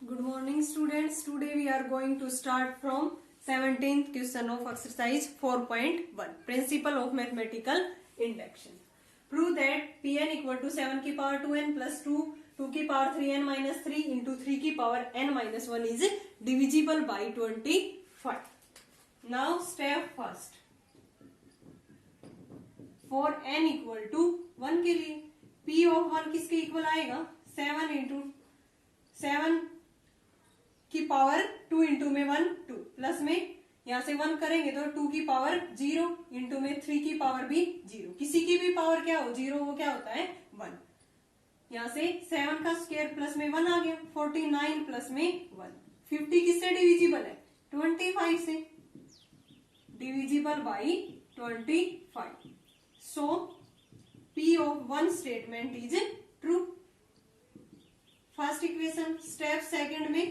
Good morning students. Today we are going to start from 17th question of exercise 4.1 Principle of Mathematical Induction. Prove that Pn equal to 7 की power 2n plus 2 2 की power 3n minus 3 into 3 की power n minus 1 is divisible by 25. Now step first. For n equal to 1 के लिए p of 1 किसके equal आएगा 7 into 7 की power 2 into में 1 2 plus में यहाँ से 1 करेंगे तो 2 की पावर 0 इंटू में 3 की पावर भी 0. किसी की भी पावर क्या हो 0 वो क्या होता है 1. यहाँ से 7 का स्क्वायर प्लस में 1 आ गया 49 प्लस में 1. 50 किससे डिविजिबल है 25 से divisible by 25. So P of 1 statement is true. First equation. Step second में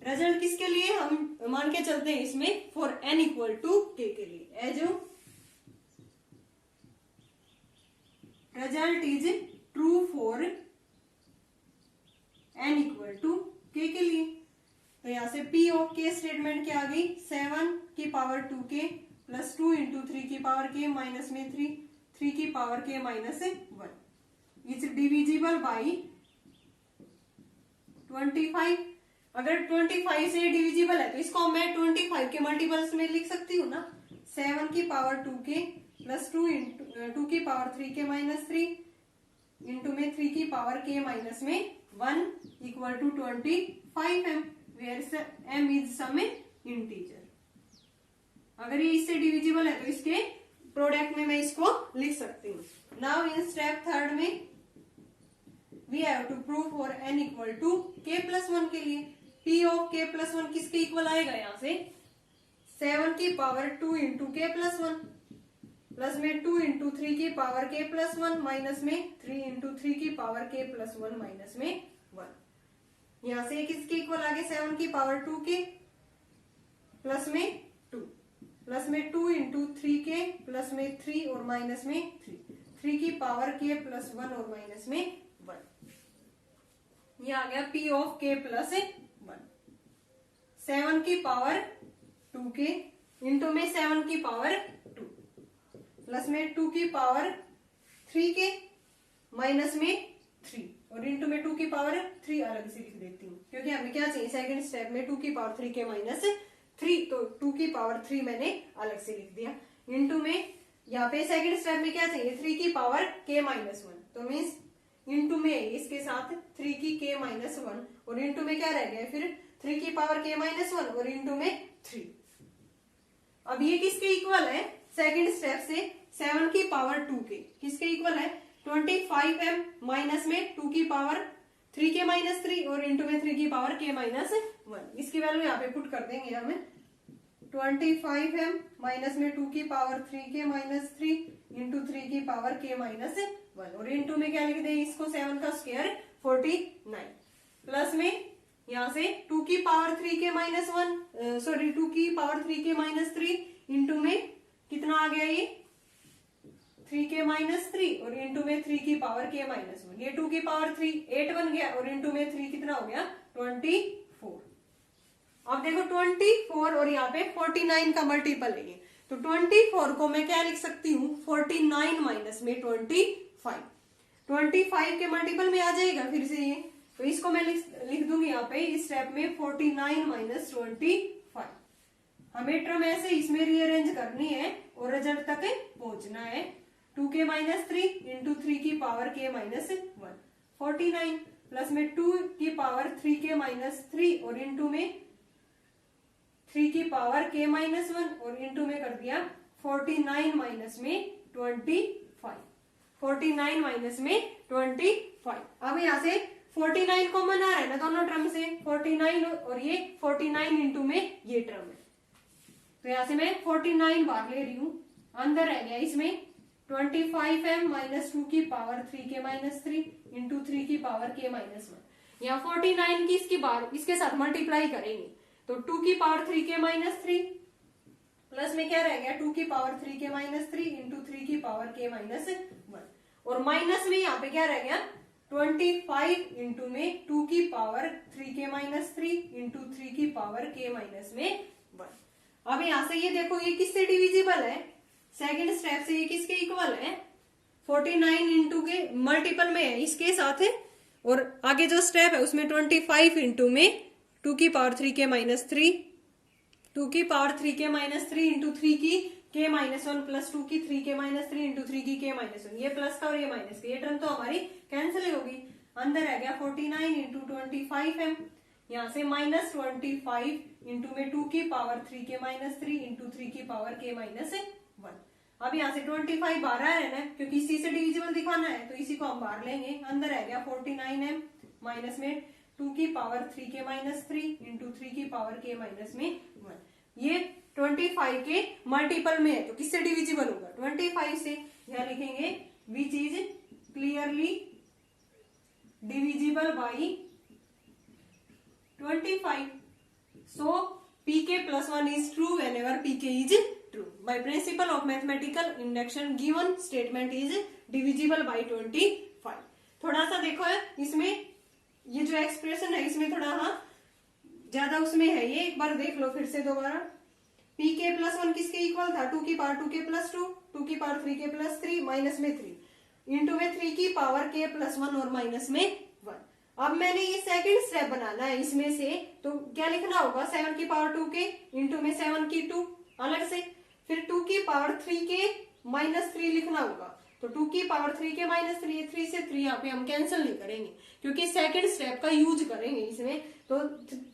रिजल्ट किसके लिए हम मान के चलते हैं इसमें for n equal to k के लिए as result is true for n equal to k के लिए. तो यहां से p ऑफ k स्टेटमेंट क्या आ गई 7 की पावर 2k प्लस 2 इंटू 3 की पावर k माइनस में 3 की power k minus 1 is divisible by 25. अगर 25 से डिविजिबल है तो इसको मैं 25 के मल्टीपल्स में लिख सकती हूँ ना. 7 की पावर 2k प्लस 2 की पावर 3k माइनस 3 इंटू में 3 की पावर k माइनस में 1 equal to 25m where m is some integer. अगर ये इससे डिविजिबल है तो इसके प्रोडक्ट में मैं इसको लिख सकती हूँ. नाउ इन स्टेप थर्ड में we have to prove for n equal to k plus 1 के लिए p ऑफ k प्लस 1 किसके इक्वल आएगा यहाँ से 7 की power 2 into k plus 1 plus में 2 इंटू 3 की पावर k प्लस 1 माइनस में 3 इंटू 3 की पावर k प्लस 1 माइनस में 1. यहाँ से किसके इक्वल आ गए 7 की पावर 2k प्लस में 2 प्लस में 2 इंटू 3k प्लस में 3 और माइनस में 3 की पावर k प्लस 1 और माइनस में 1. ये आ गया p ऑफ k प्लस 1. 7 की पावर 2k इंटू में 7 की पावर 2 प्लस में 2 की पावर 3k माइनस में 3 और इंटू में 2 की पावर 3 अलग से लिख देती हूँ क्योंकि हमें क्या चाहिए सेकंड स्टेप में 2 की पावर 3k माइनस 3 तो 2 की पावर 3 मैंने अलग से लिख दिया. इंटू में यहाँ पे सेकंड स्टेप में क्या चाहिए 3 की पावर k माइनस 1 तो मीन्स इंटू में इसके साथ 3 की k माइनस 1 और इंटू में क्या रह गया फिर 3 की पावर k माइनस 1 और इंटू में 3. अब ये किसके इक्वल है सेकंड स्टेप से 7 की पावर 2k किसके इक्वल है 25m माइनस में 2 की पावर 3k माइनस 3 और इंटू में 3 की पावर k माइनस 1. इसकी वैल्यू यहाँ पे पुट कर देंगे हमें 25m माइनस में 2 की पावर 3k माइनस 3 इंटू 3 की पावर k माइनस 1 और इंटू में क्या लिख दे इसको 7 का स्क्वायर 49 प्लस में यहाँ से 2 की पावर 3k माइनस 1 सॉरी 2 की पावर 3k माइनस 3 इंटू में कितना आ गया ये 3k माइनस 3 और इंटू में 3 की पावर k माइनस 1. ये 2 की पावर 3 8 बन गया और इंटू में 3 कितना हो गया 24. अब देखो 24 और यहाँ पे 49 का मल्टीपल है ये तो 24 को मैं क्या लिख सकती हूँ 49 माइनस में 25 के मल्टीपल में आ जाएगा फिर से ये तो इसको मैं लिख दूंगी यहाँ पे इस स्टेप में 49 माइनस 25. हमें टर्म ऐसे इसमें रीअरेंज करनी है और रिजल्ट तक पहुंचना है 2k माइनस 3 इंटू 3 की पावर k माइनस 1 49 प्लस में 2 की पावर 3k माइनस 3 और इंटू में 3 की पावर k माइनस 1 और इंटू में कर दिया 49 माइनस में 25 49 माइनस में 25. अब यहाँ से 49 कॉमन आ रहा है ना दोनों टर्म से 49 और ये 49 इंटू में ये टर्म है तो यहाँ से मैं 49 बार ले रही हूँ अंदर रह गया इसमें 25m माइनस 2 की पावर 3k माइनस 3 इंटू 3 की पावर k माइनस 1. यहाँ 49 की इसकी बार इसके साथ मल्टीप्लाई करेंगे तो 2 की पावर 3k माइनस 3 प्लस में क्या रह गया 2 की पावर 3k माइनस 3 इंटू 3 की पावर k माइनस 1 और माइनस में यहाँ पे क्या रह गया 25 इंटू में 2 की पावर 3k माइनस 3 इंटू 3 की पावर k माइनस में 1। अब यहां से ये देखो ये किससे डिविजिबल है, सेकंड स्टेप से ये किसके इक्वल है, 49 इंटू के मल्टीपल में है इसके साथ है, और आगे जो स्टेप है उसमें 25 इंटू में 2 की पावर 3k माइनस 3, 2 की पावर 3k माइनस 3 इंटू 3 की k माइनस 1 प्लस 2 की 3k माइनस 3 इंटू 3 की k माइनस 1, ये प्लस का और ये माइनस का, ये टर्म तो हमारी कैंसिल होगी, अंदर रह गया 49 इंटू 25 है, यहाँ से माइनस 25 इंटू में 2 की पावर 3k माइनस 3 इंटू 3 की पावर k माइनस 1। अब यहाँ से 25 बाहर है ना, क्योंकि इसी से डिविजिबल दिखाना है तो इसी को हम बाहर लेंगे, अंदर रह गया 49 है माइनस में 2 की पावर 3k माइनस 3 इंटू 3 की पावर k माइनस में 1। ये 25 के मल्टीपल में है तो किससे डिविजिबल होगा, 25 से। यह लिखेंगे which is clearly divisible by 25। So pk plus 1 is true whenever pk is true. By principle of mathematical induction, given statement is divisible by 25. थोड़ा सा देखो है इसमें, ये जो एक्सप्रेशन है इसमें थोड़ा ज्यादा उसमें है, ये एक बार देख लो फिर से दोबारा। pk प्लस 1 किसके इक्वल था, 2 की पावर 2k प्लस 2, 2 की पावर 3k प्लस 3 माइनस में 3 इंटू में 3 की पावर k प्लस 1 और माइनस में 1। अब मैंने ये सेकंड स्टेप बनाना है इसमें से, तो क्या लिखना होगा, 7 की पावर 2k इंटू में 7 की 2 अलग से, फिर 2 की पावर 3k माइनस 3 लिखना होगा, तो 2 की पावर 3k माइनस 3, 3 से 3 यहाँ पे हम कैंसिल नहीं करेंगे क्योंकि सेकंड स्टेप का यूज करेंगे इसमें, तो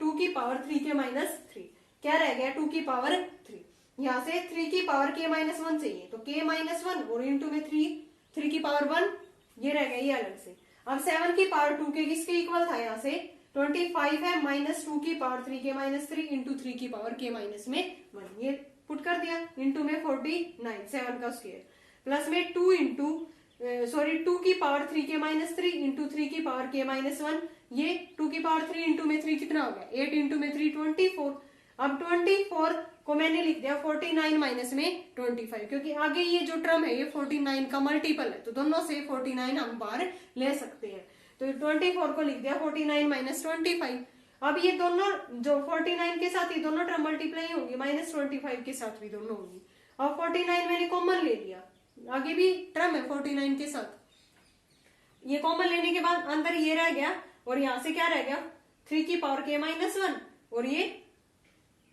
2 की पावर 3k माइनस 3 क्या रह गया, 2 की पावर 3, यहाँ से 3 की पावर k माइनस 1 चाहिए तो k माइनस 1 और इंटू में 3 की पावर 1 ये रह गया, ये अलग से। अब 7 की पावर 2k किसके इक्वल था, यहाँ से 25 है माइनस 2 की पावर 3k माइनस 3 इंटू 3 की पावर k माइनस में 1, ये पुट कर दिया इंटू में 49 7 का स्क्वायर प्लस में 2 की पावर 3k माइनस 3 इंटू 3 की पावर k माइनस 1, ये 2 की पावर 3 इंटू में 3 कितना हो गया, 8 इंटू में 3 24। अब 24 को मैंने लिख दिया 49 माइनस में 25, क्योंकि आगे ये जो टर्म है ये 49 का मल्टीपल है तो दोनों से 49 हम बाहर ले सकते हैं, तो 24 को लिख दिया 49 माइनस 25। अब ये दोनों जो 49 के साथ ये दोनों टर्म मल्टीप्लाई होंगी, माइनस 25 के साथ भी दोनों होंगी। अब 49 मैंने कॉमन ले लिया, आगे भी टर्म है 49 के साथ, ये कॉमन लेने के बाद अंदर ये रह गया और यहाँ से क्या रह गया, 3 की पावर k माइनस 1 और ये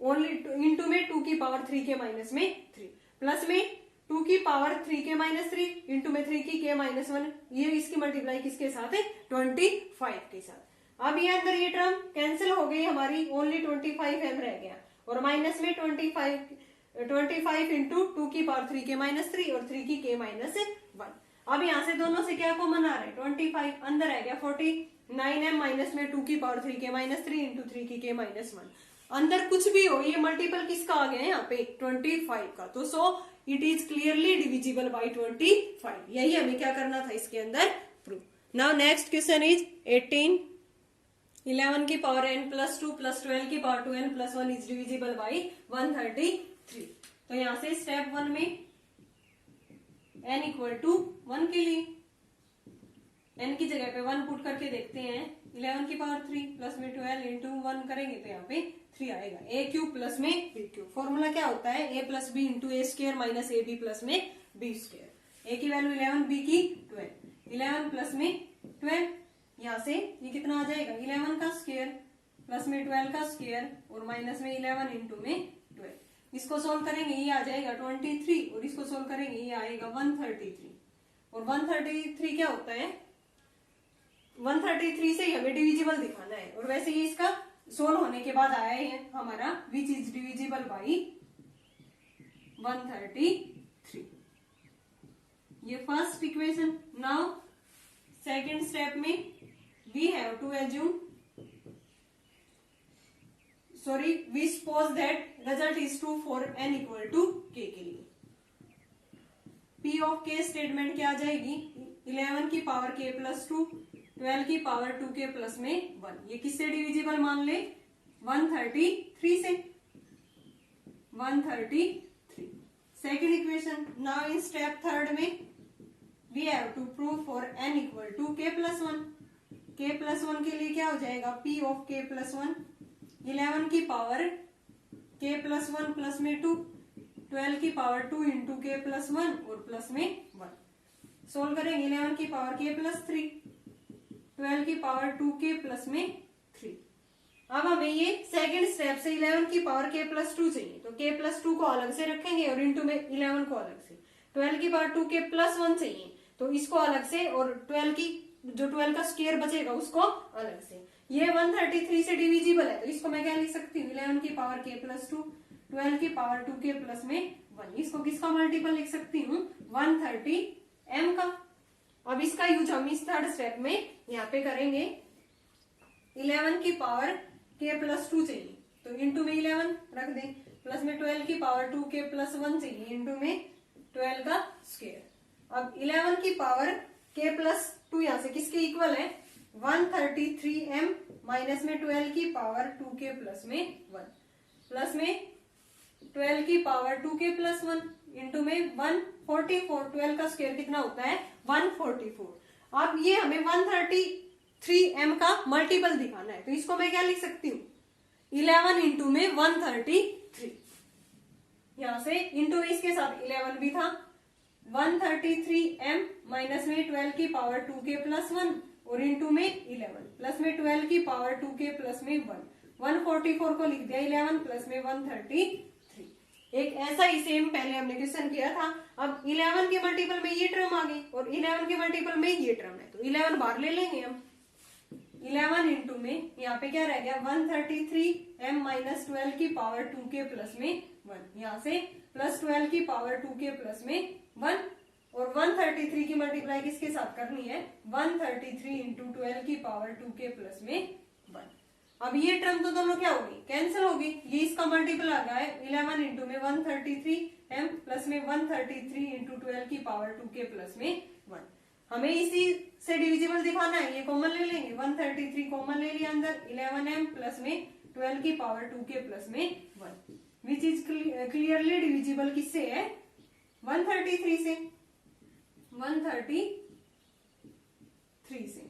ओनली इंटू में 2 की पावर 3k माइनस में 3 प्लस में 2 की पावर 3k माइनस 3 इंटू में 3 की k माइनस 1, ये इसकी मल्टीप्लाई किसके साथ है, 25 के साथ। अब ये अंदर ये टर्म कैंसिल हो गई हमारी, ओनली 25m रह गया और माइनस में 25 इंटू 2 की पावर 3k माइनस 3 और 3 की k माइनस 1। अब यहाँ से दोनों से क्या कॉमन आ रहा है, 25 अंदर रह गया 49m माइनस में 2 की पावर 3k माइनस 3 इंटू 3 की k माइनस 1, अंदर कुछ भी हो ये मल्टीपल किसका आ गया है यहाँ पे 25 का, तो so it is clearly divisible by 25। यही हमें क्या करना था इसके अंदर prove. Now next question is 18, 11 की पावर n प्लस 2 प्लस 12 की power 2n plus 1 is divisible by 133। तो यहाँ से स्टेप 1 में n इक्वल टू 1 के लिए n की जगह पे 1 पुट करके देखते हैं, 11 की पावर 3 प्लस में 12 इंटू 1 करेंगे तो यहाँ पे 3 आएगा, a क्यूब प्लस में b क्यूब। फॉर्मूला क्या होता है, a plus B into A square minus A B plus में बी स्क्र। a की वैल्यू 11, b की 12, 11 प्लस में 12, यहाँ से ये कितना आ जाएगा 11 का स्क्र प्लस में 12 का स्क्र और माइनस में 11 इंटू में 12। इसको सोल्व करेंगे ये आ जाएगा 23 और इसको सोल्व करेंगे ये आएगा 133। और 133 क्या होता है, 133 से हमें डिविजिबल दिखाना है और वैसे ही इसका सोल्व होने के बाद आया है हमारा विच इज डिविजिबल बाई 133, ये first equation. Now second step में we have to assume we suppose that result is true for n equal to k के लिए। p ऑफ k स्टेटमेंट क्या आ जाएगी, 11 की पावर k प्लस 2 12 की power 2k plus में 1, ये किससे डिविजिबल मान ले 133 से, 133। Second equation. Now in step third में we have to prove for n equal to k plus 1। k plus 1 के लिए क्या हो जाएगा, p ऑफ k प्लस 1 11 की पावर k प्लस 1 प्लस में 2, 12 की पावर 2 इंटू k प्लस 1 और प्लस में 1। सोल्व करेंगे 11 की पावर k प्लस 3, 12 की पावर 2k प्लस में 3। अब हमें ये सेकंड स्टेप से 11 की पावर k प्लस 2 चाहिए, तो k प्लस 2 को अलग से रखेंगे और इंटू में 11 को अलग से। 12 की पावर 2k प्लस 1 चाहिए, तो इसको अलग से, और 12 की जो 12 का स्क्वायर बचेगा उसको अलग से। ये 133 से डिविजिबल है, तो इसको मैं क्या लिख सकती हूँ, 11 की पावर k प्लस 2, 12 की पावर 2k प्लस में 1। इसको किसका मल्टीपल लिख सकती हूँ, 130 m का। अब इसका यूज हम इस थर्ड स्टेप में यहाँ पे करेंगे। 11 की पावर k प्लस 2 चाहिए, तो इंटू में 11 रख दें, प्लस में 12 की पावर 2k प्लस 1 चाहिए, इंटू में 12 का स्क्वायर। अब 11 की पावर k प्लस 2 यहाँ से किसके इक्वल है, 133m माइनस में 12 की पावर 2k प्लस में 1, प्लस में 12 की पावर 2k प्लस 1 इंटू में 144। 12 का स्क्वायर कितना होता है, 144। अब ये हमें 133m का मल्टीपल दिखाना है, तो इसको मैं क्या लिख सकती हूँ, 11 इंटू में 133, यहां से इंटू इसके साथ 11 भी था, 133m माइनस में 12 की पावर 2k प्लस 1 और इंटू में 11 प्लस में 12 की पावर 2k प्लस में 1, 144 को लिख दिया 11 प्लस में 133। एक ऐसा ही सेम पहले हमने क्वेश्चन किया था। अब 11 के मल्टीपल में ये टर्म आ गई और 11 के मल्टीपल में ये टर्म है, तो 11 बाहर ले लेंगे हम। 11 इंटू में यहाँ पे क्या रह गया, 133m माइनस 12 की पावर 2k प्लस में 1, यहाँ से प्लस 12 की पावर 2k प्लस में 1, और 133 की मल्टीप्लाई किसके साथ करनी है, 133 इंटू 12 की पावर 2k प्लस में 1। अब ये टर्म तो दोनों क्या होगी, कैंसिल होगी। ये इसका मल्टीपल आ गया है 11 इंटू में 133m प्लस में 133 इंटू 12 की पावर 2k प्लस में 1। हमें इसी से डिविजिबल दिखाना है, ये कॉमन ले लेंगे, 133 कॉमन ले लिया अंदर, 11m प्लस में 12 की पावर 2k प्लस में 1, विच इज क्लियरली डिविजिबल किससे है, 133 से, 133 से।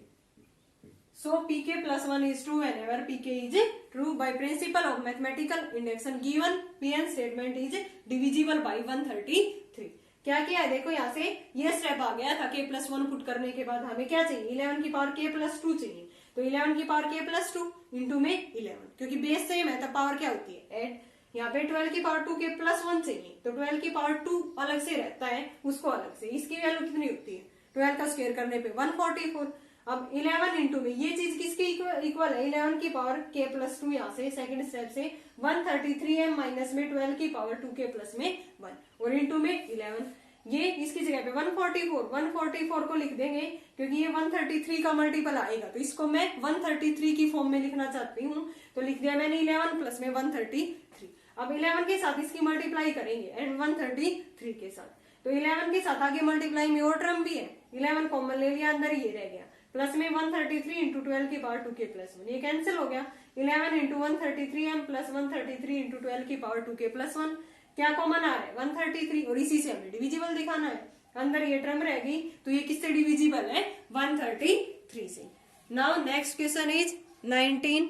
So pk plus 1 is true whenever pk is true. By principle of mathematical induction given pn statement is divisible by 133। क्या किया है देखो, यहाँ से ये स्टेप आ गया था, k प्लस 1 पुट करने के बाद हमें क्या चाहिए, 11 की पावर k प्लस 2 चाहिए, तो 11 की पावर k प्लस 2 इंटू में 11, क्योंकि बेस सेम है तब पावर क्या होती है ऐड। यहाँ पे 12 की पावर 2k प्लस 1 चाहिए, तो 12 की पावर 2 अलग से रहता है, उसको अलग से। इसकी वैल्यू कितनी होती है, 12 का स्क्वायर करने पे 144। अब 11 इंटू में ये चीज किसके इक्वल है, 11 की पावर k प्लस 2, यहाँ से सेकंड स्टेप से 133m माइनस में 12 की पावर 2k प्लस में 1 और इंटू में 11। ये इसकी जगह पे 144 को लिख देंगे, क्योंकि ये 133 का मल्टीपल आएगा, तो इसको मैं 133 की फॉर्म में लिखना चाहती हूँ, तो लिख दिया मैंने 11 प्लस में 133। अब 11 के साथ इसकी मल्टीप्लाई करेंगे एंड 133 के साथ, तो 11 के साथ आगे मल्टीप्लाई में और टर्म भी है, 11 कॉमन ले लिया अंदर, ये रह गया, प्लस में 133 इंटू 12 की पावर 2k प्लस 1, ये कैंसिल हो गया, 11 इंटू 133m प्लस 133 इंटू 12 की पावर 2k प्लस 1, क्या कॉमन आ रहा है 133, और इसी से हमें डिविजिबल दिखाना है, अंदर ये टर्म रह गई, तो ये किससे डिविजिबल है, 133 से। Now next question is 19,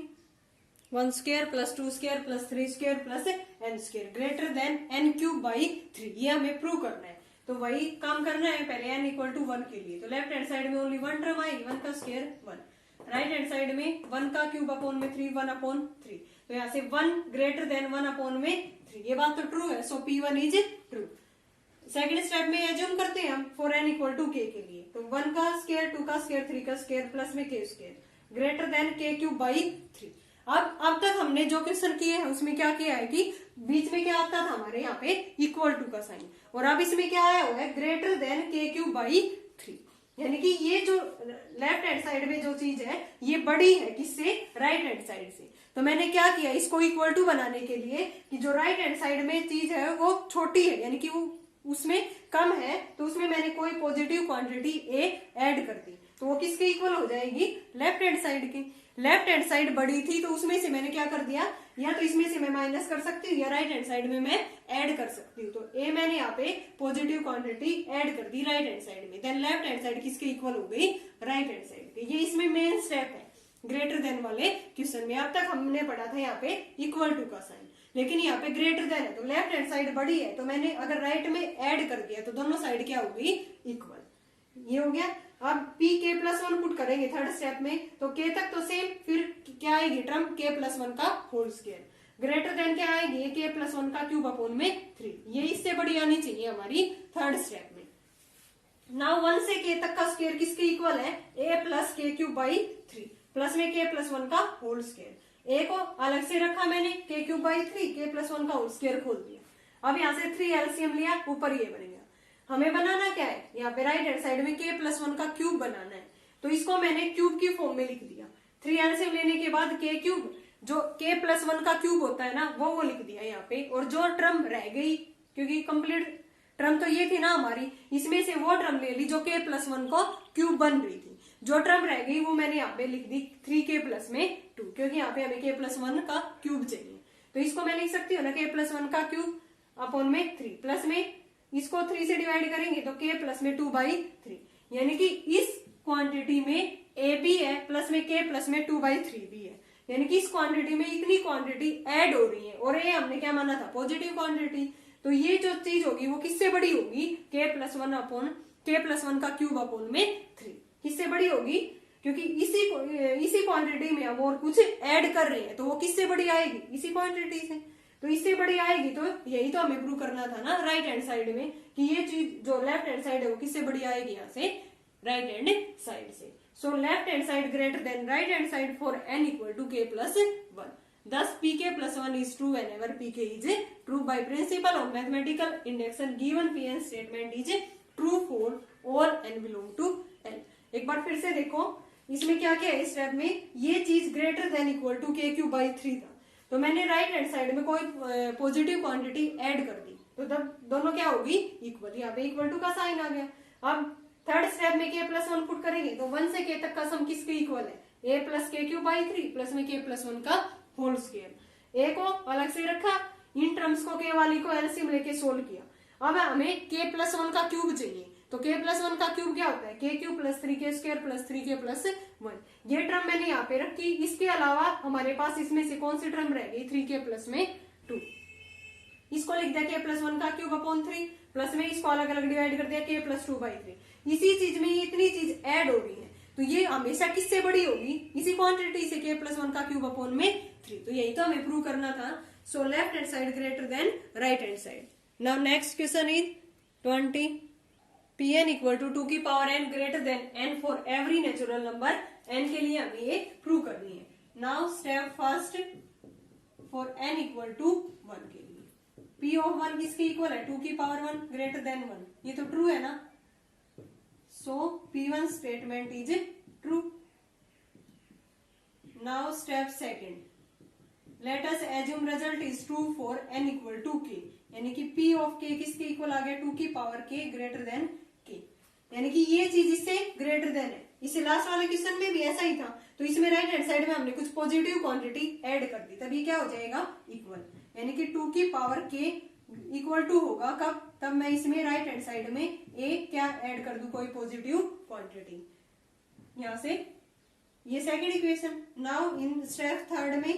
1 square plus 2 square plus 3 square plus n square greater than n cube by 3, ये हमें प्रूव करना है। तो वही काम करना है, पहले n इक्वल टू 1 के लिए, तो लेफ्ट हैंड साइड में ओनली 1 टर्म आएगी, 1 का स्क्वायर 1, राइट हैंड साइड में 1 का क्यूब अपॉन में 3, 1 अपॉन 3, तो यहाँ से 1 ग्रेटर देन 1 अपॉन में 3, ये बात तो ट्रू है, so P1 is true. Second step में एज्यूम करते हैं हम for n equal to k के लिए, तो 1 का स्क्वायर 2 का स्क्वायर 3 का स्क्वायर प्लस में k square greater then k cube by 3। अब तक हमने जो क्वेश्चन किए हैं उसमें क्या किया है कि बीच में क्या आता था हमारे यहाँ पे इक्वल टू का साइन, और अब इसमें क्या आया हुआ है greater than k cube by 3, यानी कि ये जो लेफ्ट हैंड साइड में जो चीज है ये बड़ी है किससे, राइट हैंड साइड से। तो मैंने क्या किया, इसको इक्वल टू बनाने के लिए कि जो राइट हैंड साइड में चीज है वो छोटी है, यानी कि वो उसमें कम है, तो उसमें मैंने कोई पॉजिटिव क्वांटिटी a ऐड कर दी, तो वो किसके इक्वल हो जाएगी, लेफ्ट हैंड साइड की। लेफ्ट हैंड साइड बड़ी थी तो उसमें से मैंने क्या कर दिया, या तो इसमें से मैं माइनस कर सकती हूँ या राइट हैंड साइड में मैं ऐड कर सकती हूँ। तो ए मैंने यहाँ पे पॉजिटिव क्वांटिटी ऐड कर दी राइट हैंड साइड में, देन लेफ्ट हैंड साइड किसके इक्वल हो गई, राइट हैंड साइड के। ये इसमें मेन स्टेप है ग्रेटर देन वाले क्वेश्चन में। अब तक हमने पढ़ा था यहाँ पे इक्वल टू का साइन, लेकिन यहाँ पे ग्रेटर देन है तो लेफ्ट हैंड साइड बड़ी है, तो मैंने अगर राइट में ऐड कर दिया तो दोनों साइड क्या हो गई, इक्वल। ये हो गया। अब p k plus one put करेंगे थर्ड स्टेप में, तो k तक तो सेम, फिर क्या आएगी टर्म k प्लस वन का होल स्क्वायर, ग्रेटर देन क्या आएगी, k प्लस वन का क्यूब अपॉन में 3। ये इससे बड़ी आनी चाहिए हमारी थर्ड स्टेप में। नाउ 1 से k तक का स्क्वायर किसके इक्वल है, a plus k cube by 3 plus में k प्लस वन का होल स्क्वायर। a को अलग से रखा मैंने, k cube by 3, k plus one का होल स्क्वायर खोल दिया। अब यहाँ से 3 एलसीएम लिया, ऊपर ये बनेगा। हमें बनाना क्या है, यहाँ पे राइट हैंड साइड में k प्लस वन का क्यूब बनाना है, तो इसको मैंने क्यूब की फॉर्म में लिख दिया। 3 एलसीएम लेने के बाद k क्यूब, जो k प्लस वन का क्यूब होता है ना वो लिख दिया यहाँ पे। और जो टर्म रह गई, क्योंकि कंप्लीट टर्म तो ये थी ना हमारी, इसमें से वो टर्म ले ली जो k प्लस वन को क्यूब बन रही थी। जो टर्म रह गई वो मैंने यहाँ पे लिख दी 3k प्लस में 2, क्योंकि यहाँ पे हमें k प्लस वन का क्यूब चाहिए। तो इसको मैं लिख सकती हूँ ना k प्लस वन का क्यूब अपॉन में 3, प्लस में इसको 3 से डिवाइड करेंगे तो k प्लस में 2/3, यानी कि इस क्वांटिटी में a भी है प्लस में k प्लस में 2/3 भी है, यानी कि इस क्वांटिटी में इतनी क्वांटिटी ऐड हो रही है। और ये हमने क्या माना था, पॉजिटिव क्वांटिटी। तो ये जो चीज होगी वो किससे बड़ी होगी, k प्लस वन का क्यूब अपॉन में 3। किससे बड़ी होगी, क्योंकि इसी क्वांटिटी में हम और कुछ ऐड कर रहे हैं, तो वो किससे बड़ी आएगी, इसी क्वांटिटी से। तो इससे बड़ी आएगी, तो यही तो हमें प्रूव करना था ना राइट हैंड साइड में, कि ये चीज जो लेफ्ट हैंड साइड है वो किससे बड़ी आएगी, यहाँ से राइट हैंड साइड से। So left hand side greater than right hand side for n equal to k plus 1। Thus pk plus 1 is true whenever pk is true by principle of mathematical induction given pn statement is true for all n belong to L। एक बार फिर से देखो इसमें क्या क्या है। इस step में ये चीज greater than equal to k cube by 3 था, तो मैंने राइट हैंड साइड में कोई पॉजिटिव क्वांटिटी ऐड कर दी, तो तब दोनों क्या होगी, इक्वल। यहाँ पे इक्वल टू का साइन आ गया। अब थर्ड स्टेप में k प्लस 1 पुट करेंगे तो 1 से k तक का सम किसके इक्वल है, a plus k cube by 3 plus में k प्लस 1 का होल स्क्वायर। a को अलग से रखा, इन टर्म्स को k वाली को एलसीएम लेके सोल्व किया। अब हमें k प्लस 1 का क्यूब चाहिए, तो k प्लस 1 का क्यूब क्या होता है, k cube plus 3k square plus 3k plus 1। ये टर्म मैंने यहाँ पे रखी। इसके अलावा हमारे पास इसमें से कौन सी टर्म रह गई, 3k प्लस में 2। इसको लिख दिया k प्लस 1 का क्यूब अपॉन 3, प्लस में इसको अलग अलग डिवाइड कर दिया k प्लस 2/3। इसी चीज में इतनी चीज ऐड हो रही है, तो ये हमेशा किससे बड़ी होगी, इसी क्वांटिटी से k प्लस 1 का क्यूब अपॉन में 3। तो यही तो हमें प्रूव करना था। So left hand side greater than right hand side. Now next question is 20, pn equal to 2 की power n greater than n for every natural number. n के लिए हमें ये प्रूव करनी है। Now step first for n equal to 1 के लिए p of 1 किसके इक्वल है, 2 की पावर 1 ग्रेटर देन 1। ये तो ट्रू है ना, so p1 statement is true। Now step second, let us assume result is true for n equal to k, यानी कि p of k किसके इक्वल आ गया, 2 की power k greater then k, यानी कि ये चीज इससे ग्रेटर देन है। इसे लास्ट वाले क्वेश्चन में भी ऐसा ही था, तो इसमें राइट हैंड साइड में हमने कुछ पॉजिटिव क्वांटिटी ऐड कर दी, तभी क्या हो जाएगा, इक्वल। यानी कि 2 की पावर k इक्वल टू होगा कब, तब मैं इसमें राइट हैंड साइड में a क्या ऐड कर दूं, कोई पॉजिटिव क्वांटिटी यहां से। ये second equation. Now in step third में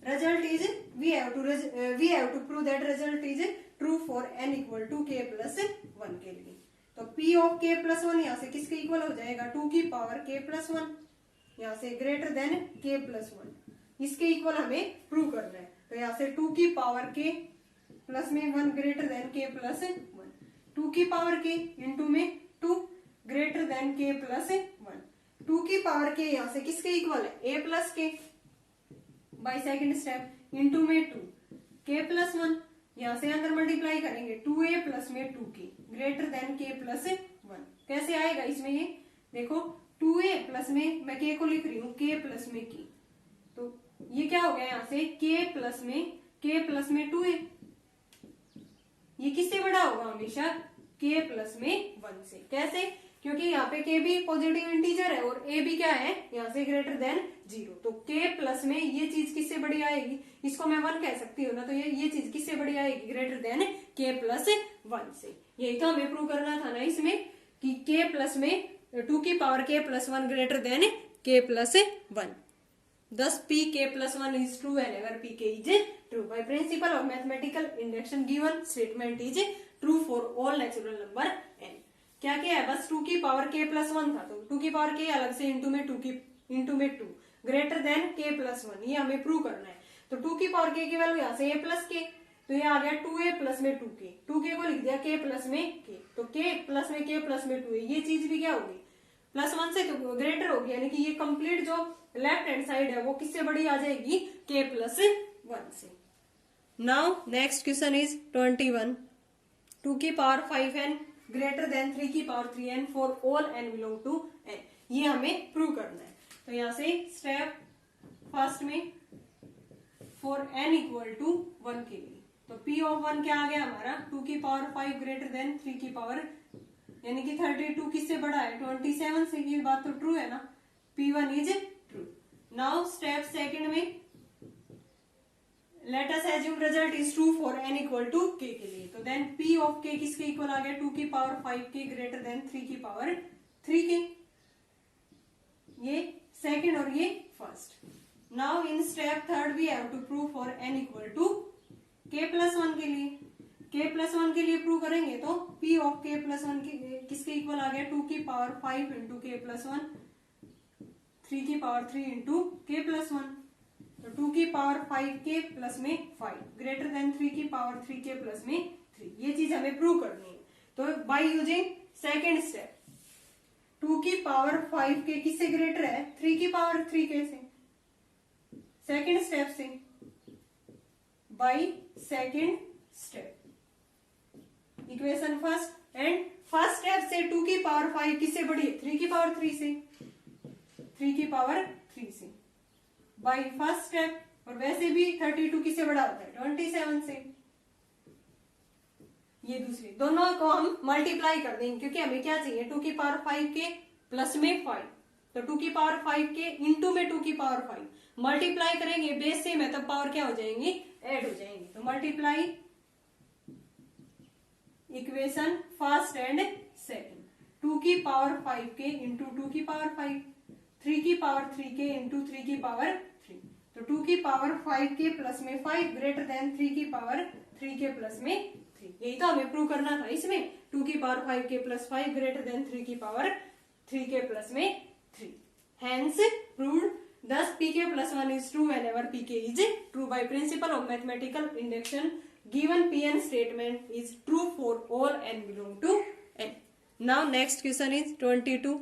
result is we have to prove that result is true for n equal to k plus 1 के लिए। तो p ऑफ k प्लस 1 यहाँ से किसके इक्वल हो जाएगा, 2 की पावर k प्लस 1, यहाँ से ग्रेटर देन k प्लस 1, इसके इक्वल हमें प्रूव करना है। तो यहाँ से 2 की पावर k प्लस में 1 ग्रेटर देन k प्लस 1, 2 की पावर k इंटू में 2 ग्रेटर देन k प्लस 1। 2 की पावर k यहाँ से किसके इक्वल है, a plus k by second step into में 2 k प्लस 1, यहाँ से अंदर मल्टीप्लाई करेंगे 2a प्लस में 2k greater than k plus 1। कैसे आएगा इसमें, ये देखो 2a प्लस में मैं k को लिख रही हूँ k प्लस में k, तो ये क्या हो गया यहाँ से k प्लस में 2a। ये किससे बड़ा होगा हमेशा, k प्लस में 1 से। कैसे, क्योंकि यहाँ पे के भी पॉजिटिव इंटीजर है और ए भी क्या है यहाँ से ग्रेटर देन 0, तो के प्लस में ये चीज किससे बड़ी आएगी, इसको मैं 1 कह सकती हूँ ना, तो ये चीज किससे बड़ी आएगी, ग्रेटर देन के प्लस 1 से। यही तो हमें प्रूव करना था ना इसमें कि के प्लस में 2 की पावर के प्लस 1 ग्रेटर देन के plus 1। Thus p k plus 1 is true whenever p k is true. By principle of mathematical induction, given statement is true for all natural number n. क्या क्या है, बस 2 की power k plus 1 था, तो 2 की power k अलग से इंटू में 2 ग्रेटर देन k प्लस 1, ये हमें प्रूव करना है। तो 2 की पावर k की वैल्यू यहाँ से a प्लस k, तो ये आ गया 2a प्लस में 2k, 2k को लिख दिया k प्लस में k, तो k प्लस में k प्लस में 2a, ये चीज भी क्या होगी प्लस 1 से ग्रेटर होगी, यानी कि ये कंप्लीट जो लेफ्ट हैंड साइड है वो किससे बड़ी आ जाएगी, k प्लस 1 से। नाउ नेक्स्ट क्वेश्चन इज 21, 2 की पावर 5n ग्रेटर देन 3 की power 3n for all n belong to n, ये हमें प्रूव करना है। तो यहाँ से स्टेप फर्स्ट में फॉर n इक्वल टू 1 के लिए, तो p ऑफ 1 क्या आ गया हमारा, 2 की पावर 5 ग्रेटर देन 3 की पावर, यानी कि 32 किससे बड़ा है, 27 से, ये बात तो ट्रू है ना, p1 is true. Now step second में let us assume result is true for n equal to k के लिए, तो देन p ऑफ k किसके इक्वल आ गया, 2 की पावर 5k ग्रेटर देन 3 की पावर 3k, ये सेकंड और ये first. Now in step third we have to prove for n equal to k plus 1 के लिए, k प्लस 1 के लिए प्रूव करेंगे तो p ऑफ k प्लस 1 किसके इक्वल आ गया, 2 की पावर 5 इंटू k प्लस 1, 3 की पावर 3 इंटू k प्लस 1, तो 2 की पावर 5k प्लस में 5 ग्रेटर देन 3 की पावर 3k प्लस में 3, ये चीज हमें प्रूव करनी है। तो बाय यूजिंग सेकेंड स्टेप, 2 की पावर 5k किससे ग्रेटर है, 3 की पावर 3k से, सेकेंड स्टेप से, by second step equation first and first step से 2 की पावर 5 किससे बड़ी है, 3 की पावर 3 से, 3 की पावर 3 से बाय फर्स्ट स्टेप, और वैसे भी 32 किससे बड़ा होता है, 27 से। ये दूसरी दोनों को हम मल्टीप्लाई कर देंगे क्योंकि हमें क्या चाहिए, 2 की पावर 5k प्लस में 5, तो 2 की पावर 5k इंटू में 2 की पावर 5 मल्टीप्लाई करेंगे बेस से में, तब पावर क्या हो जाएंगी, ऐड हो जाएंगे। तो multiply equation first and second, 2 की पावर 5k इंटू 2 की पावर 5, 3 की पावर 3k इंटू 3 की पावर 3, तो 2 की पावर 5k प्लस में 5 ग्रेटर देन 3 की पावर 3k प्लस में 3, यही तो हमें प्रूव करना था इसमें, 2 की power 5k plus 5 greater than 3 की पावर 3k प्लस में 3, hence proved. Thus pk plus 1 is true whenever pk is true. By principle of mathematical induction, given pn statement is true for all n belong to n. Now next question is 22.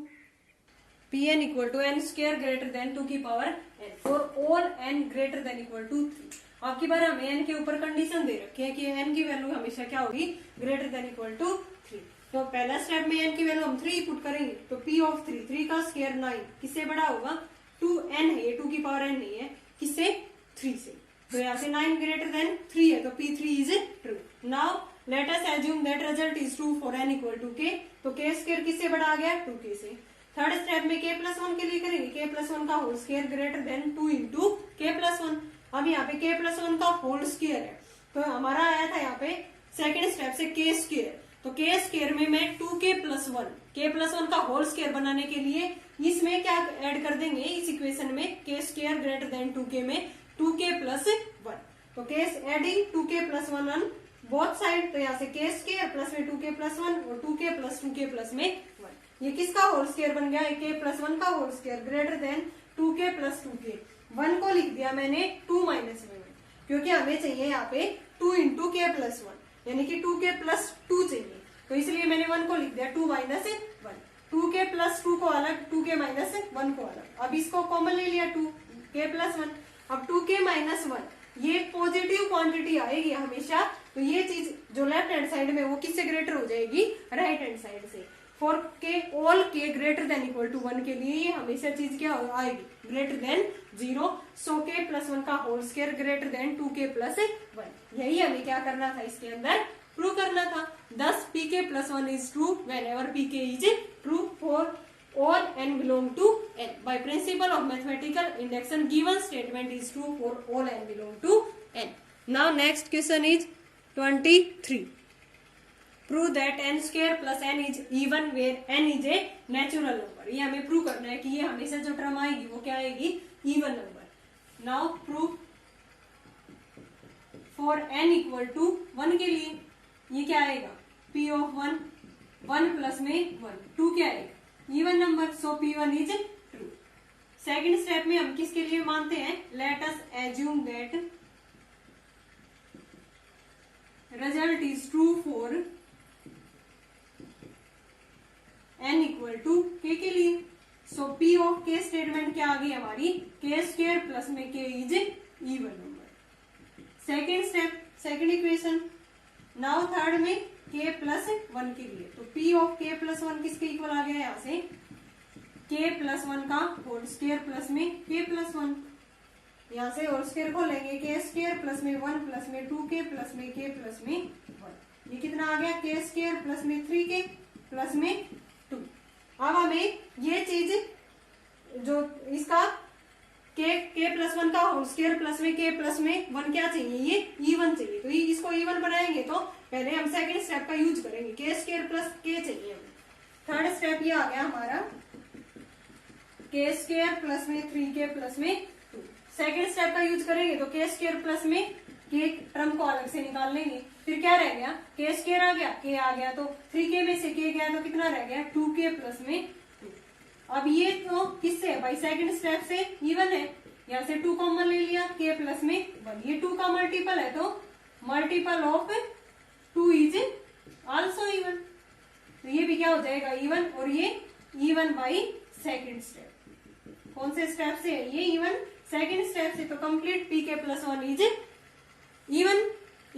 pn equal to n square greater than 2 की power n for all n greater than equal to 3. आपकी बार हमें n के ऊपर condition दे रखी है कि n की value हमेशा क्या होगी, ग्रेटर देन इक्वल टू 3। तो पहला स्टेप में n की वैल्यू हम 3 पुट करेंगे, तो p ऑफ 3 का स्क्वायर 9 किससे बड़ा होगा, 2n है, ये 2 की पावर n नहीं है, किससे 3 से, तो यहाँ से 9 ग्रेटर देन 3 है, तो p3 is true. Now let us assume that result is true for n equal to k, तो k स्क्वायर किससे बड़ा आ गया, 2k से। थर्ड स्टेप में k प्लस 1 के लिए करेंगे, k प्लस 1 का whole square greater than 2 into k plus 1, अब यहाँ पे k प्लस 1 का होल स्क्वायर है, तो हमारा आया था यहाँ पे सेकेंड स्टेप से k स्क्वायर, तो k स्क्वायर में मैं 2k प्लस 1 का होल स्क्वायर बनाने के लिए इसमें क्या ऐड कर देंगे, इस इक्वेशन में k square greater than 2k में 2k प्लस 1, तो k adding 2k plus 1 on both side, तो यहाँ से k स्क्वायर प्लस में 2k प्लस 1 और 2k प्लस में 1, ये किसका होल स्क्वायर बन गया, k प्लस 1 का whole square greater than 2k plus 2k, 1 को लिख दिया मैंने 2 माइनस में, क्योंकि हमें चाहिए यहाँ पे 2 इंटू k प्लस 1, यानी कि 2k प्लस 2 चाहिए, तो इसलिए मैंने 1 को लिख दिया 2 माइनस 1, 2k प्लस 2 को अलग, 2k माइनस 1 को अलग, अब इसको कॉमन ले लिया 2k प्लस 1, अब 2k माइनस 1 ये पॉजिटिव क्वांटिटी आएगी हमेशा, तो ये चीज जो लेफ्ट हैंड साइड में वो किससे ग्रेटर हो जाएगी, राइट हैंड साइड से। For k all k greater than equal to 1 के लिए ये हमेशा चीज क्या आएगी, greater than 0, so k plus 1 का whole square greater than 2k plus 1, यही हमें क्या करना था इसके अंदर प्रूव करना था। thus pk plus 1 is true whenever pk is true for all n belong to n. By principle of mathematical induction, given statement is true for all n belong to n. Now next question is 23. Prove that n square plus n is even where n is a natural number. ये हमें prove करना है कि ये हमेशा जो term आएगी वो क्या आएगी, even number. Now prove for n equal to 1 के लिए ये क्या आएगा, p ऑफ 1, 1 प्लस में 1, 2 क्या आएगा, even number, so p1 is true. Second step में हम किसके लिए मानते हैं, let us assume that result is true for n equal to k के लिए। So p of k statement क्या आ गई हमारी, k स्क्वायर प्लस में k is even number. Second step, second equation. Now third में k प्लस 1 के लिए, तो p ऑफ k प्लस 1 किसके इक्वल आ गया यहाँ से, k प्लस 1 का होल स्क्वायर प्लस में k प्लस 1, यहाँ से होल स्क्वायर खोलेंगे, k स्क्वायर प्लस में 1 प्लस में 2k प्लस में k प्लस में 1, ये कितना आ गया, k स्क्वायर प्लस में 3k प्लस में 2। अब हमें ये चीज जो इसका k प्लस 1 का होल स्क्वायर प्लस में k प्लस में 1 क्या चाहिए, ये इवन चाहिए। तो इसको इवन बनाएंगे तो पहले हम सेकंड स्टेप का यूज करेंगे, k स्क्वायर प्लस k चाहिए हमें। थर्ड स्टेप ये आ गया हमारा k स्क्वायर प्लस में 3k प्लस में 2। सेकंड स्टेप का यूज करेंगे तो k स्क्वायर प्लस में k टर्म को अलग से निकाल लेंगे, फिर क्या रह गया, k स्क्वायर आ गया, k आ गया, तो 3k में से k गया तो कितना रह गया, 2k प्लस में 2। अब ये तो किससे, भाई सेकंड स्टेप से इवन है, यहाँ से 2 कॉमन ले लिया, k प्लस में 1, ये 2 का मल्टीपल है तो multiple of 2 is also even, तो ये भी क्या हो जाएगा इवन, और ये इवन बाई सेकंड स्टेप। कौन से स्टेप से है ये इवन, सेकंड स्टेप से। तो complete pk plus 1 is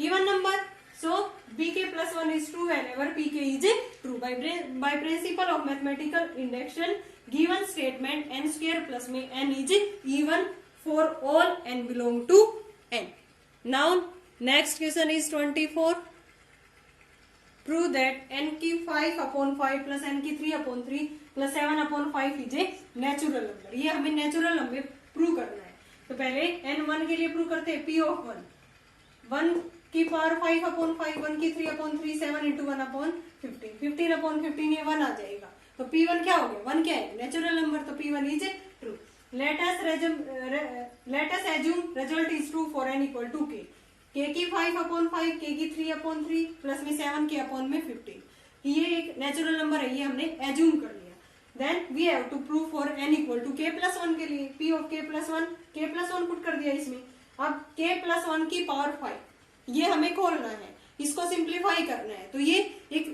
even number, so pk plus 1 is true whenever pk is true. By principle of mathematical induction, given statement n square plus में n is even for all n belong to n. Now next question is 24. Prove that n की 5 upon 5 plus n की 3 upon 3 plus 7 upon 5 is a natural number. ये हमें natural number prove करना है। तो पहले n1 के लिए प्रूव करते हैं, p of 1 की पावर 5 अपॉन 5, 1 की 3 अपॉन 3, 7 इंटू 1 अपॉन 15, 15 अपॉन 15 ये 1 आ जाएगा। तो p1 क्या हो गया, 1 क्या है, नेचुरल नंबर, तो p1 is true. Let us assume result is true for n equal to k, k की 5 अपॉन 5, k की 3 अपॉन 3 प्लस में 7 के अपॉन में 15, ये एक नेचुरल नंबर है, ये हमने एज्यूम कर लिया। Then we have to prove for n equal to k plus 1 के लिए, p of k plus 1, k plus 1 put कर दिया इसमें। अब k प्लस 1 की पावर 5 ये हमें खोलना है, इसको सिंप्लीफाई करना है। तो ये एक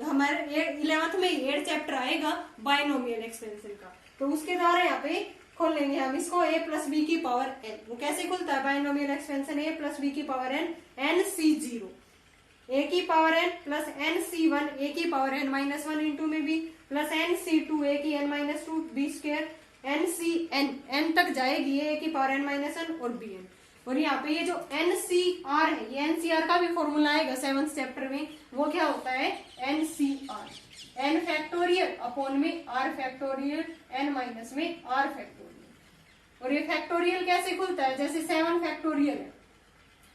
हमारे 11th में 8 चैप्टर आएगा बाइनोमियल एक्सपेंशन का, तो उसके द्वारा यहाँ पे खोल लेंगे हम इसको a प्लस बी की पावर n। वो कैसे खुलता है binomial expansion, a plus b की पावर n, nc0, a की power n plus nc1 a की पावर n माइनस 1 इंटू में b प्लस nc2 a की n minus 2 b square, ncn n तक जाएगी a की पावर n माइनस 1 और bn। और यहाँ पे ये जो NCR है, ये NCR का भी फॉर्मूला आएगा 7th चैप्टर में, वो क्या होता है NCR, n फैक्टोरियल अपॉन में r फैक्टोरियल, n माइनस में r फैक्टोरियल। और ये फैक्टोरियल कैसे खुलता है, जैसे 7 फैक्टोरियल है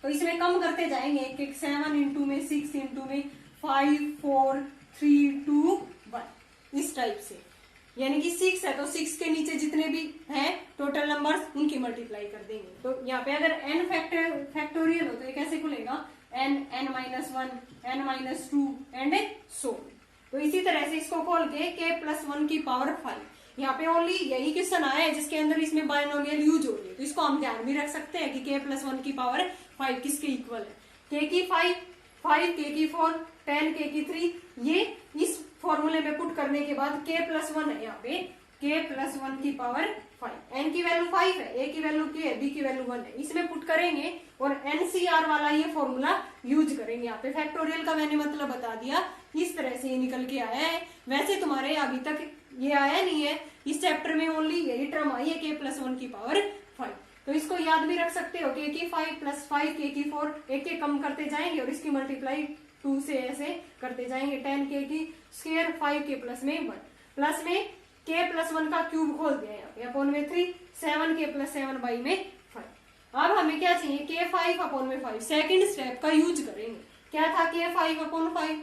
तो इसमें कम करते जाएंगे, एक एक 7 इंटू में 6 इंटू में 5 4 3 2 1, इस टाइप से। यानी कि 6 है तो 6 के नीचे जितने भी हैं टोटल नंबर्स उनकी मल्टीप्लाई कर देंगे। तो यहाँ पे अगर n फैक्टोरियल हो तो ये कैसे खुलेगा, n n minus 1 n minus 2 and so. तो इसी तरह से इसको खोल के k प्लस 1 की पावर 5, यहाँ पे ओनली यही क्वेश्चन आया है जिसके अंदर इसमें बाइनोमियल यूज हो रही है, तो इसको हम ध्यान भी रख सकते हैं कि k प्लस 1 की पावर 5 किसके इक्वल है, k की 5 k की 4 10 k की 3। ये इस फॉर्मूले में पुट करने के बाद k प्लस 1 है, यहाँ पे k प्लस 1 की पावर 5, n की वैल्यू 5 है, a की वैल्यू k है, b की वैल्यू 1 है, इसमें पुट करेंगे और NCR वाला ये फॉर्मूला यूज करेंगे। यहाँ पे फैक्टोरियल का मैंने मतलब बता दिया, इस तरह से ये निकल के आया है। वैसे तुम्हारे अभी तक ये आया नहीं है, इस चैप्टर में ओनली यही टर्म आई है k प्लस 1 की पावर 5, तो इसको याद भी रख सकते हो, k की 5 प्लस 5 k की 4, एक एक कम करते जाएंगे और इसकी मल्टीप्लाई 2 से ऐसे करते जाएंगे। 10k की स्क्वायर 5k प्लस में 1 प्लस में k प्लस 1 का क्यूब खोल दिया यहाँ पे अपॉन में 3 7k प्लस 7 बाई में 5। अब हमें क्या चाहिए k 5 अपॉन में 5 सेकंड स्टेप का यूज करेंगे। क्या था k 5 upon 5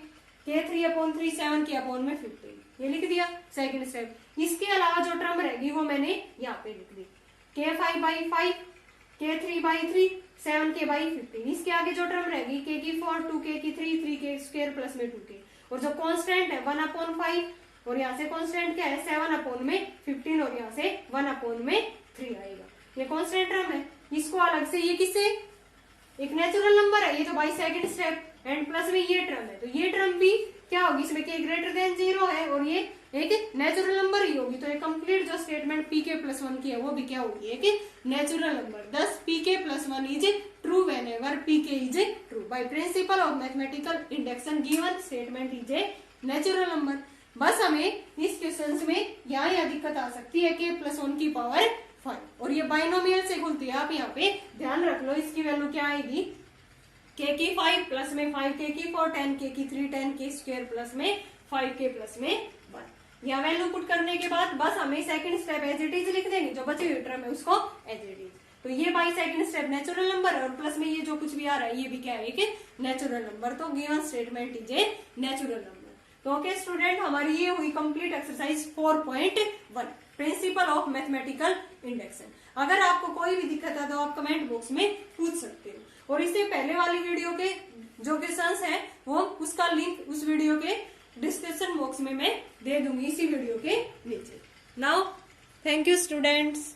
k 3 upon 3 7k upon में 15 ये लिख दिया सेकंड स्टेप। इसके अलावा जो टर्म रहेगी वो मैंने यहाँ पे लिख दी k 5 by 5 k 3 by 3 7k by 15। इसके आगे जो टर्म रहेगी k की 4 2k की 3 3k स्क्वायर प्लस में 2k और जो कांस्टेंट है 1 अपॉन 5 और यहाँ से कांस्टेंट क्या है 7 अपॉन में 15 और यहाँ से 1 अपॉन में 3 आएगा। ये कांस्टेंट टर्म है। इसको अलग से ये किससे एक नेचुरल नंबर है ये तो by second step and plus में ये टर्म है तो ये टर्म भी क्या होगी इसमें k ग्रेटर देन 0 है और ये एक नेचुरल नंबर ही होगी। तो ये कंप्लीट जो स्टेटमेंट pk प्लस 1 की है वो भी क्या होगी एक नेचुरल नंबर। दस pk plus 1 is true whenever pk is true by principle of mathematical induction given statement is a natural number. बस हमें इस क्वेश्चन में यहाँ दिक्कत आ सकती है k प्लस 1 की पावर 5 और ये बाइनोमियल से खुलती है। आप यहाँ पे ध्यान रख लो इसकी वैल्यू क्या आएगी k की 5 प्लस में 5k की 4 10k की 3 10k स्क्वायर प्लस में 5k प्लस में 1। यह वैल्यू पुट करने के बाद बस हमें second step as it is लिख देंगे जो बचे हुए टर्म है उसको एज इट इज। तो ये by second step natural number है और प्लस में ये जो कुछ भी आ रहा है ये भी क्या है कि नेचुरल नंबर। तो given statement is a natural number. तो ओके स्टूडेंट हमारी ये हुई complete exercise 4.1 principle of mathematical induction. अगर आपको कोई भी दिक्कत है तो आप कमेंट बॉक्स में पूछ सकते हो और इससे पहले वाली वीडियो के जो क्वेश्चंस है वो उसका लिंक उस वीडियो के डिस्क्रिप्शन बॉक्स में मैं दे दूंगी इसी वीडियो के नीचे। Now thank you students.